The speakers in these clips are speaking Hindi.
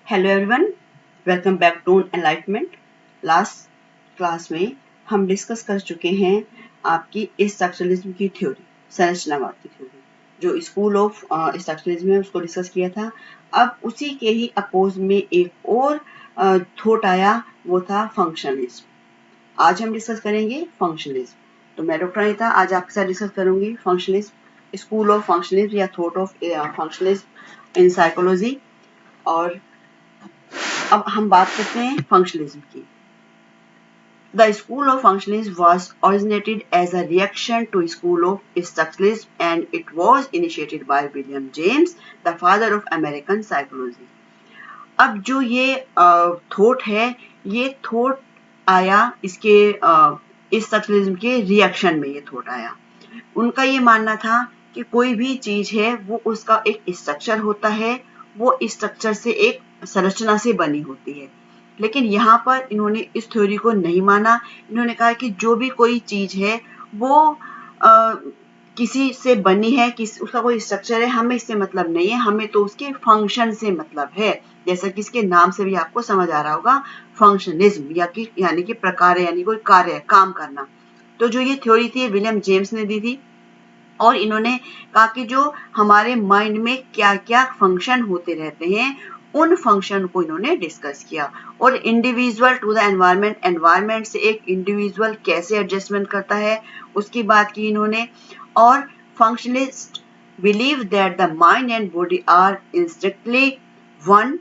Hello everyone, welcome back to enlightenment. Last class में हम डिस्कस कर चुके हैं आपकी स्ट्रक्चरलिज्म की थ्योरी, संरचनावाद की थ्योरी, जो स्कूल ऑफ स्ट्रक्चरलिज्म है उसको डिस्कस किया था। अब उसी के ही अपोज में एक और थॉट आया, वो था फंक्शनलिज्म। आज हम डिस्कस करेंगे फंक्शनलिज्म। तो मैं डॉक्टर अनीता आज आपके साथ डिस्कस करूंगी फंक्शनलिज्म, स्कूल ऑफ फंक्शनलिज्म या thought of functionalism in psychology. और अब हम बात करते हैं फंक्शनलिज्म की। The school of functionalism was originated as a reaction to school of structuralism and it was initiated by William James, the father of American psychology. अब जो ये थॉट है, ये थॉट आया इसके स्ट्रक्चरलिज्म के रिएक्शन में। ये थॉट आया, उनका ये मानना था कि कोई भी चीज है वो उसका एक स्ट्रक्चर होता है, वो स्ट्रक्चर से एक संरचना से बनी होती है। लेकिन यहाँ पर इन्होंने इस थ्योरी को नहीं माना। इन्होंने कहा कि जो भी कोई चीज है वो किसी से बनी है, उसका कोई स्ट्रक्चर है, हमें इससे मतलब नहीं है, हमें तो उसके फंक्शन से मतलब है। जैसा कि इसके नाम से भी आपको समझ आ रहा होगा, फंक्शनिज्म यानी कि प्रकार, यानी कोई कार्य, काम करना। तो जो ये थ्योरी थी विलियम जेम्स ने दी थी और इन्होंने कहा कि जो हमारे माइंड में क्या क्या फंक्शन होते रहते हैं, उन फंक्शन को इन्होंने डिस्कस किया। और individual to the environment, environment से एक इंडिविजुअल कैसे एडजस्टमेंट करता है उसकी बात की इन्होंने। और functionalist believe that the mind and body are instinctively one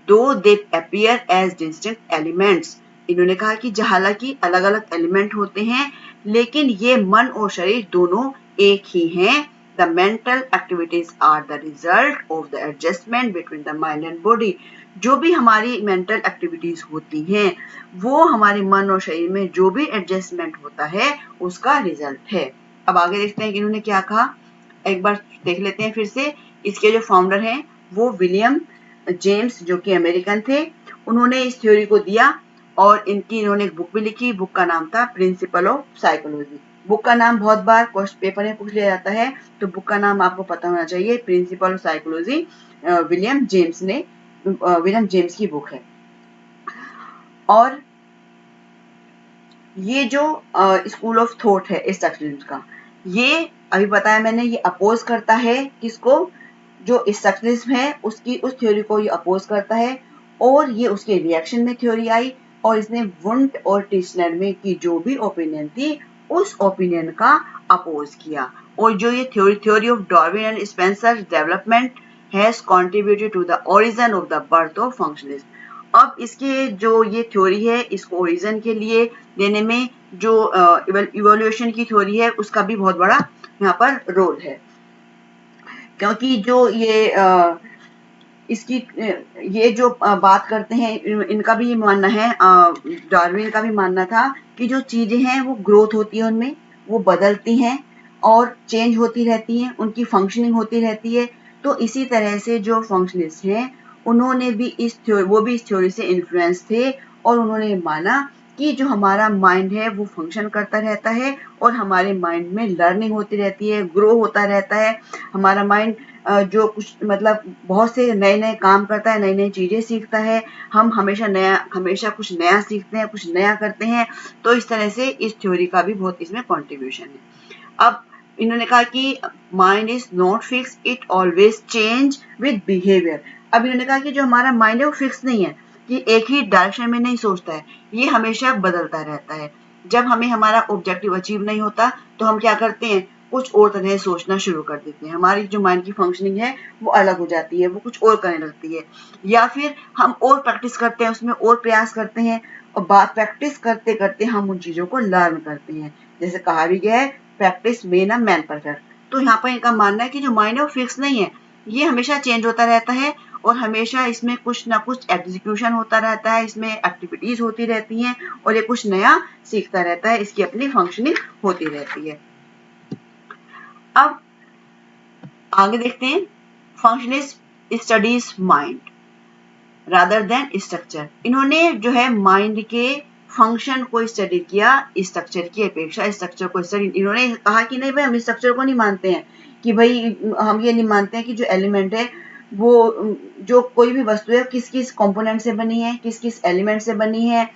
though they appear as distinct elements. इन्होंने कहा कि हालांकि अलग अलग एलिमेंट होते हैं लेकिन ये मन और शरीर दोनों एक ही हैं। The mental activities are the result of the adjustment between the mind and body. जो भी हमारी मेंटल एक्टिविटीज होती हैं वो हमारे मन और शरीर में जो भी एडजस्टमेंट होता है उसका रिजल्ट है। अब आगे देखते हैं कि इन्होंने क्या कहा, एक बार देख लेते हैं फिर से। इसके जो फाउंडर हैं वो विलियम जेम्स, जो कि अमेरिकन थे, उन्होंने इस थ्योरी को दिया और इन्होंने एक बुक भी लिखी। बुक का नाम था प्रिंसिपल ऑफ साइकोलॉजी। बुक का नाम बहुत बार क्वेश्चन पेपर में पूछ लिया जाता है, तो बुक का नाम आपको पता होना चाहिए, principle of psychology. William James की बुक है। और ये जो स्कूल ऑफ थॉट है स्ट्रक्चरलिज्म का, ये अभी बताया मैंने, ये अपोज करता है किसको, जो स्ट्रक्चरलिज्म है उसकी उस थ्योरी को ये अपोज करता है। और ये उसके रिएक्शन में थ्योरी आई और इसने वुंट और टिश्नर में की जो भी ओपिनियन थी उस ओपिनियन का अपोज किया। और जो ये theory of Darwin and Spencer development has contributed to the origin of the birth of functionalism. अब इसके जो ये थ्योरी है इसको ओरिजिन के लिए देने में जो इवोल्यूशन की थ्योरी है उसका भी बहुत बड़ा यहाँ पर रोल है। क्योंकि जो इसकी ये जो बात करते हैं, इनका भी ये मानना है, डार्विन का भी मानना था कि जो चीजें हैं वो ग्रोथ होती है, उनमें वो बदलती हैं और चेंज होती रहती हैं, उनकी फंक्शनिंग होती रहती है। तो इसी तरह से जो फंक्शनिस्ट हैं उन्होंने भी वो भी इस थ्योरी से इन्फ्लुएंस थे और उन्होंने माना कि जो हमारा माइंड है वो फंक्शन करता रहता है और हमारे माइंड में लर्निंग होती रहती है, ग्रो होता रहता है। हमारा माइंड जो कुछ मतलब बहुत से नए नए काम करता है, नई नई चीजें सीखता है। हम हमेशा कुछ नया सीखते हैं, कुछ नया करते हैं। तो इस तरह से इस थ्योरी का भी बहुत इसमें कॉन्ट्रीब्यूशन है। अब इन्होंने कहा कि mind is not fix, it always change with behaviour. अब इन्होंने कहा कि जो हमारा माइंड है वो फिक्स नहीं है, कि एक ही डायरेक्शन में नहीं सोचता है, ये हमेशा बदलता रहता है। जब हमें हमारा ऑब्जेक्टिव अचीव नहीं होता तो हम क्या करते हैं, कुछ और तरह से सोचना शुरू कर देते हैं। हमारी जो माइंड की फंक्शनिंग है वो अलग हो जाती है, वो कुछ और करने लगती है। या फिर हम और प्रैक्टिस करते हैं, उसमें और प्रयास करते हैं और बात प्रैक्टिस करते करते हम उन चीजों को लर्न करते हैं। जैसे कहा भी गया है, practice make a man perfect. तो यहाँ पर इनका मानना है कि जो माइंड है वो फिक्स नहीं है, ये हमेशा चेंज होता रहता है और हमेशा इसमें कुछ ना कुछ एग्जीक्यूशन होता रहता है, इसमें एक्टिविटीज होती रहती हैं और ये कुछ नया सीखता रहता है, इसकी अपनी फंक्शनिंग होती रहती है। अब आगे देखते हैं, functionalist studies mind rather than structure. इन्होंने जो है माइंड के फंक्शन को स्टडी किया स्ट्रक्चर की अपेक्षा। स्ट्रक्चर को स्टडी, इन्होंने कहा कि नहीं भाई हम स्ट्रक्चर को नहीं मानते हैं, कि भाई हम ये नहीं मानते हैं कि जो एलिमेंट है वो जो कोई भी वस्तु है किस किस कंपोनेंट से बनी है, किस किस एलिमेंट से बनी है,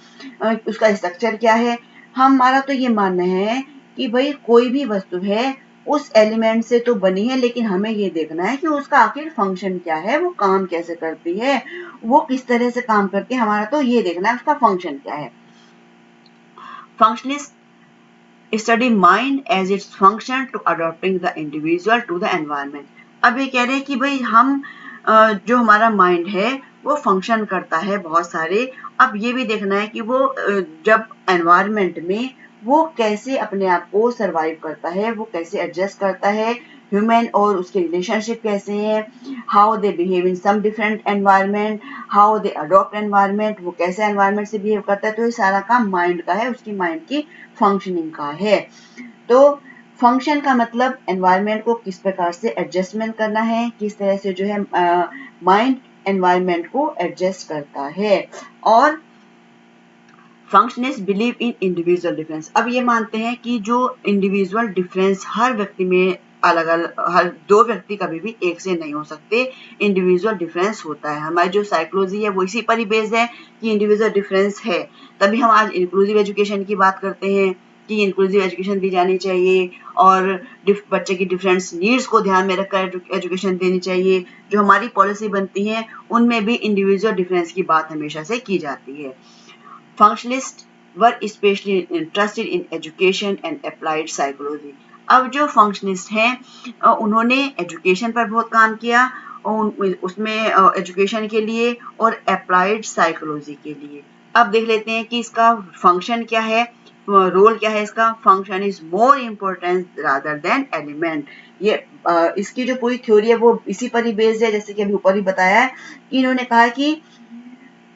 उसका स्ट्रक्चर क्या है। हमारा तो ये मानना है कि भाई कोई भी वस्तु है उस एलिमेंट से तो बनी है, लेकिन हमें ये देखना है कि उसका आखिर फंक्शन क्या है, वो काम कैसे करती है, वो किस तरह से काम करती है, हमारा तो ये देखना है उसका फंक्शन क्या है। फंक्शनिस्ट study mind as its function to adapting the individual to the environment। अब ये कह रहे हैं कि भाई हम जो हमारा माइंड है वो फंक्शन करता है बहुत सारे। अब ये भी देखना है कि वो जब एनवायरनमेंट में वो कैसे अपने आप को सरवाइव करता है, वो कैसे एडजस्ट करता है, ह्यूमन और उसके रिलेशनशिप कैसे हैं, how they behave in some different environment, how they adopt environment, वो कैसे एनवायरनमेंट से बिहेव करता है। तो ये सारा काम माइंड का है, उसकी माइंड की फंक्शनिंग का है। तो फंक्शन का मतलब एनवायरनमेंट को किस प्रकार से एडजस्टमेंट करना है, किस तरह से जो है माइंड एनवायरनमेंट को एडजस्ट करता है। और फंक्शनिस्ट बिलीव इन इंडिविजुअल डिफरेंस। अब ये मानते हैं कि जो इंडिविजुअल डिफरेंस हर व्यक्ति में अलग अलग, हर दो व्यक्ति कभी भी एक से नहीं हो सकते, इंडिविजुअल डिफरेंस होता है। हमारी जो साइकोलॉजी है वो इसी पर ही बेस्ड है कि इंडिविजुअल डिफरेंस है। तभी हम आज इंक्लूसिव एजुकेशन की बात करते हैं कि इंक्लूसिव एजुकेशन दी जानी चाहिए और बच्चे की डिफरेंट नीड्स को ध्यान में रखकर एजुकेशन देनी चाहिए। जो हमारी पॉलिसी बनती है उनमें भी इंडिविजुअल डिफरेंस की बात हमेशा से की जाती है। Functionalists were especially interested in education and applied psychology। अब जो फंक्शनिस्ट हैं उन्होंने एजुकेशन पर बहुत काम किया, उसमें एजुकेशन के लिए और अप्लाइड साइकोलॉजी के लिए। अब देख लेते हैं कि इसका फंक्शन क्या है, रोल क्या है इसका। Function is more important rather than element. ये इसकी जो पूरी थ्योरी है वो इसी पर ही बेस्ड है, जैसे कि अभी ऊपर ही बताया है कि इन्होंने कहा कि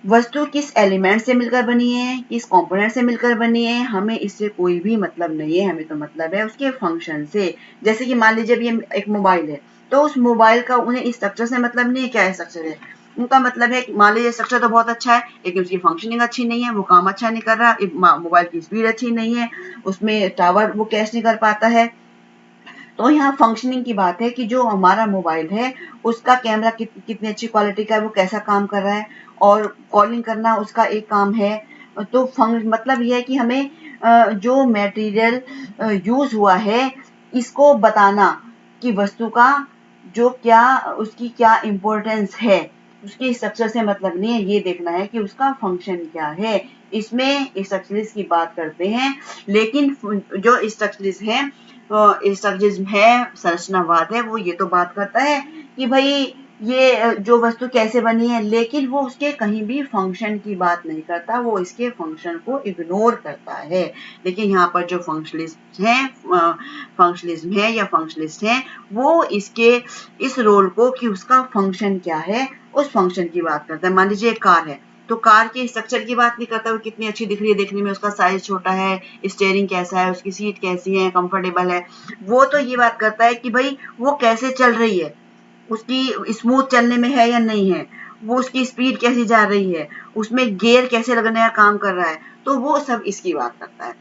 वस्तु किस एलिमेंट से मिलकर बनी है, किस कंपोनेंट से मिलकर बनी है, हमें इससे कोई भी मतलब नहीं है, हमें तो मतलब है उसके फंक्शन से। जैसे कि मान लीजिए ये एक मोबाइल है, तो उस मोबाइल का उन्हें इस स्ट्रक्चर से मतलब नहीं है, क्या स्ट्रक्चर है उनका मतलब है। मान लीजिए स्ट्रक्चर तो बहुत अच्छा है लेकिन उसकी फंक्शनिंग अच्छी नहीं है, वो काम अच्छा नहीं कर रहा, मोबाइल की स्पीड अच्छी नहीं है, उसमें टावर वो कैच नहीं कर पाता है। तो यहाँ फंक्शनिंग की बात है कि जो हमारा मोबाइल है उसका कैमरा कितनी अच्छी क्वालिटी का है, वो कैसा काम कर रहा है, और कॉलिंग करना उसका एक काम है। तो मतलब यह है कि हमें जो मटेरियल यूज हुआ है इसको बताना कि वस्तु का जो क्या उसकी क्या इम्पोर्टेंस है, उसके स्ट्रक्चर से मतलब नहीं है, ये देखना है कि उसका फंक्शन क्या है। इसमें स्ट्रक्चरिस्ट की बात करते हैं, लेकिन जो स्ट्रक्चरिस्ट है स्ट्रक्चरिज्म है, संरचनावाद है, वो ये तो बात करता है कि भाई ये जो वस्तु कैसे बनी है, लेकिन वो उसके कहीं भी फंक्शन की बात नहीं करता, वो इसके फंक्शन को इग्नोर करता है। लेकिन यहाँ पर जो फंक्शनलिस्ट हैं, फंक्शनलिज्म है या फंक्शनलिस्ट हैं, वो इसके इस रोल को कि उसका फंक्शन क्या है उस फंक्शन की बात करता है। मान लीजिए एक कार है, तो कार के स्ट्रक्चर की बात नहीं करता, वो कितनी अच्छी दिख रही है देखने में, उसका साइज छोटा है, स्टीयरिंग कैसा है, उसकी सीट कैसी है, कंफर्टेबल है। वो तो ये बात करता है कि भाई वो कैसे चल रही है, उसकी स्मूथ चलने में है या नहीं है, वो उसकी स्पीड कैसी जा रही है, उसमें गियर कैसे लगने का काम कर रहा है, तो वो सब इसकी बात करता है।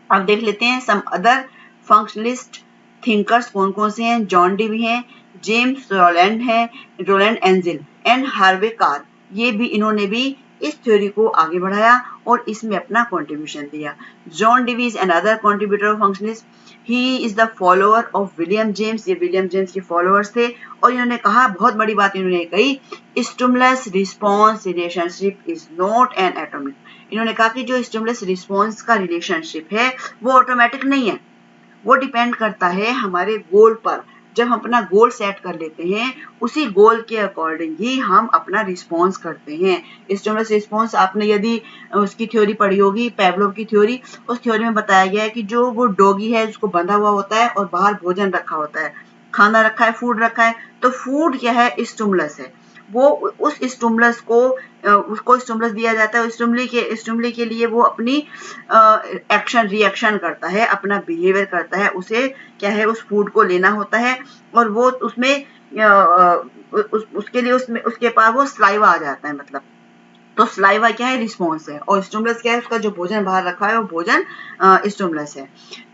अब देख लेते हैं सम अदर फंक्शनलिस्ट थिंकर्स कौन कौन से हैं। जॉन डीवी हैं, जेम्स रोलैंड है, Rowland Angell and Harvey Carr. ये भी इन्होंने भी इस थ्योरी को आगे बढ़ाया और इसमें अपना कंट्रीब्यूशन दिया। John Dewey is another contributor of functionalist. He is the follower of William James. ये विलियम जेम्स के फॉलोअर्स थे और इन्होंने कहा, बहुत बड़ी बात इन्होंने कही, stimulus response relationship is not an atomic. इन्होंने कहा कि जो स्टिमुलस रिस्पॉन्स का रिलेशनशिप है वो ऑटोमेटिक नहीं है, वो डिपेंड करता है हमारे गोल पर। जब हम अपना गोल सेट कर लेते हैं उसी गोल के अकॉर्डिंग ही हम अपना रिस्पॉन्स करते हैं। स्टिमुलस रिस्पॉन्स आपने यदि उसकी थ्योरी पढ़ी होगी, पेवलोव की थ्योरी, उस थ्योरी में बताया गया है कि जो वो डॉगी है उसको बंधा हुआ होता है और बाहर भोजन रखा होता है, खाना रखा है, फूड रखा है, तो फूड क्या है, स्टिमुलस है। वो उस स्टिमुलस को उसको स्टिमुलस दिया जाता है, स्टिमुली के लिए वो अपनी एक्शन रिएक्शन करता है, अपना बिहेवियर करता है, उसे क्या है उस फूड को लेना होता है और वो उसमें उसके लिए उसके पास वो स्लाइवा आ जाता है, मतलब तो स्लाइवा क्या है, रिस्पॉन्स है, और स्टिमुलस क्या है, उसका जो भोजन बाहर रखा है वो भोजन स्टिमुलस है।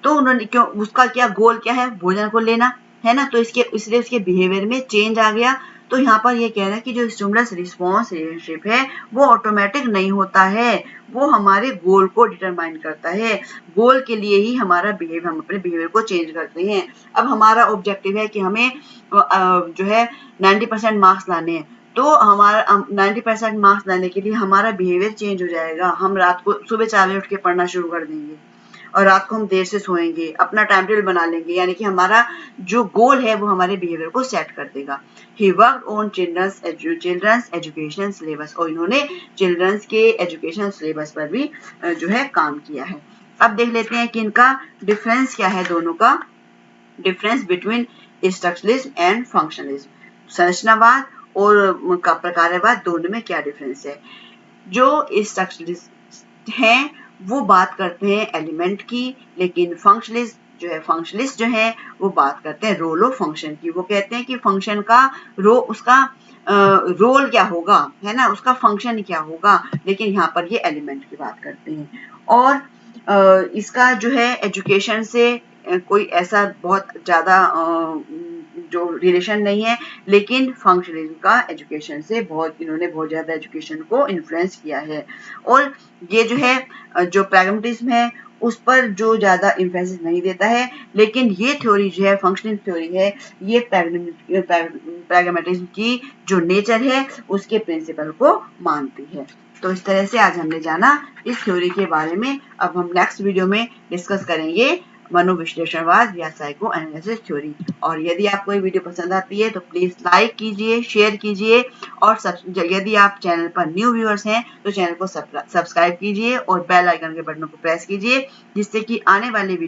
तो उन्होंने क्यों, उसका क्या गोल क्या है, भोजन को लेना है ना, तो इसलिए उसके बिहेवियर में चेंज आ गया। तो यहाँ पर ये कह रहा है कि जो स्टिमुलस रिस्पॉन्स रिलेशनशिप है वो ऑटोमेटिक नहीं होता है, वो हमारे गोल को डिटरमाइन करता है। गोल के लिए ही हमारा बिहेवियर, हम अपने बिहेवियर को चेंज करते हैं। अब हमारा ऑब्जेक्टिव है कि हमें जो है 90% मार्क्स लाने हैं, तो हमारा 90% मार्क्स लाने के लिए हमारा बिहेवियर चेंज हो जाएगा। हम रात को सुबह 4 बजे उठ के पढ़ना शुरू कर देंगे और रात को हम देर से सोएंगे, अपना टाइम टेबल बना लेंगे, यानी कि हमारा जो गोल है वो हमारे बिहेवियर को सेट कर देगा। He worked on children's education syllabus, और इन्होंने चिल्ड्रंस के एजुकेशन सिलेबस पर भी जो है काम किया है। अब देख लेते हैं कि इनका डिफरेंस क्या है, दोनों का difference between structuralism and functionalism, संरचनावाद और का प्रकारवाद, दोनों में क्या डिफरेंस है। जो स्ट्रक्चरलिस्ट हैं वो बात करते हैं एलिमेंट की, लेकिन फंक्शनलिस्ट जो है वो बात करते हैं रोल ऑफ फंक्शन की। वो कहते हैं कि फंक्शन का उसका रोल क्या होगा, है ना, उसका फंक्शन क्या होगा, लेकिन यहाँ पर ये एलिमेंट की बात करते हैं। और इसका जो है एजुकेशन से कोई ऐसा बहुत ज़्यादा जो रिलेशन नहीं है, लेकिन फंक्शनलिज्म का एजुकेशन से इन्होंने बहुत ज़्यादा एजुकेशन को इन्फ्लुएंस किया है। और ये जो है जो प्रैग्मेटिज्म है उस पर जो ज़्यादा इम्फेसिस नहीं देता है, लेकिन ये थ्योरी जो है, फंक्शनल थ्योरी है, ये प्रैग्मेटिज्म की जो नेचर है उसके प्रिंसिपल को मानती है। तो इस तरह से आज हमने जाना इस थ्योरी के बारे में। अब हम नेक्स्ट वीडियो में डिस्कस करेंगे मनोविश्लेषणवाद या साइको एनालिसिस थ्योरी। और यदि आपको ये वीडियो पसंद आती है तो प्लीज लाइक कीजिए, शेयर कीजिए, और यदि आप चैनल पर न्यू व्यूअर्स हैं तो चैनल को सब्सक्राइब कीजिए और बेल आइकन के बटन को प्रेस कीजिए, जिससे कि आने वाले